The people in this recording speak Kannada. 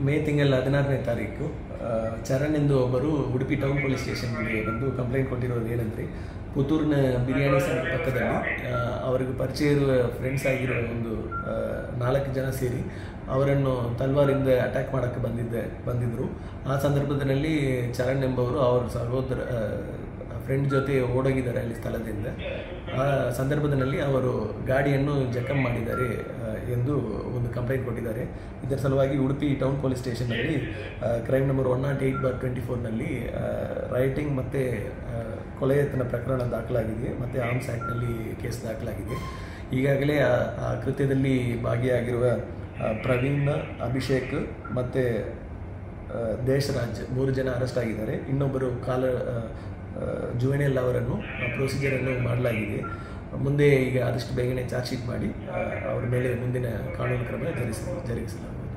ಮೇ ತಿಂಗಳ 16ನೇ ತಾರೀಕು ಚರಣ್ ಎಂದು ಒಬ್ಬರು ಉಡುಪಿ ಟೌನ್ ಪೊಲೀಸ್ ಸ್ಟೇಷನ್ಗೆ ಬಂದು ಕಂಪ್ಲೇಂಟ್ ಕೊಟ್ಟಿರೋದು ಏನಂದರೆ, ಪುತ್ತೂರಿನ ಬಿರಿಯಾನಿ ಸೆಂಟರ್ ಪಕ್ಕದಲ್ಲಿ ಅವರಿಗೆ ಪರಿಚಯ ಇರುವ ಫ್ರೆಂಡ್ಸ್ ಆಗಿರೋ ಒಂದು 4 ಜನ ಸೇರಿ ಅವರನ್ನು ತಲ್ವಾರಿಂದ ಅಟ್ಯಾಕ್ ಮಾಡೋಕ್ಕೆ ಬಂದಿದ್ದರು. ಆ ಸಂದರ್ಭದಲ್ಲಿ ಚರಣ್ ಎಂಬವರು ಅವರ ಸಹೋದರ ಫ್ರೆಂಡ್ ಜೊತೆ ಓಡೋಗಿದ್ದಾರೆ ಅಲ್ಲಿ ಸ್ಥಳದಿಂದ. ಆ ಸಂದರ್ಭದಲ್ಲಿ ಅವರು ಗಾಡಿಯನ್ನು ಜಖಂ ಮಾಡಿದ್ದಾರೆ ಎಂದು ಒಂದು ಕಂಪ್ಲೇಂಟ್ ಕೊಟ್ಟಿದ್ದಾರೆ. ಇದರ ಸಲುವಾಗಿ ಉಡುಪಿ ಟೌನ್ ಪೊಲೀಸ್ ಸ್ಟೇಷನ್ನಲ್ಲಿ ಕ್ರೈಮ್ ನಂಬರ್ 108/24ನಲ್ಲಿ ರೈಟಿಂಗ್ ಮತ್ತು ಕೊಲೆ ಯತ್ನ ಪ್ರಕರಣ ದಾಖಲಾಗಿದೆ ಮತ್ತು ಆರ್ಮ್ಸ್ ಆ್ಯಕ್ಟ್ನಲ್ಲಿ ಕೇಸ್ ದಾಖಲಾಗಿದೆ. ಈಗಾಗಲೇ ಆ ಕೃತ್ಯದಲ್ಲಿ ಭಾಗಿಯಾಗಿರುವ ಪ್ರವೀಣ್, ಅಭಿಷೇಕ್ ಮತ್ತು ದೇಶರಾಜ್ 3 ಜನ ಅರೆಸ್ಟ್ ಆಗಿದ್ದಾರೆ. ಇನ್ನೊಬ್ಬರು ಜುವೆನಿಯಲ್ ಅವರನ್ನು ಪ್ರೊಸೀಜರನ್ನು ಮಾಡಲಾಗಿದೆ. ಮುಂದೆ ಈಗ ಆದಷ್ಟು ಬೇಗನೆ ಚಾರ್ಜ್ ಶೀಟ್ ಮಾಡಿ ಅವರ ಮೇಲೆ ಮುಂದಿನ ಕಾನೂನು ಕ್ರಮ ಜರುಗಿಸಲಾಗುವುದು.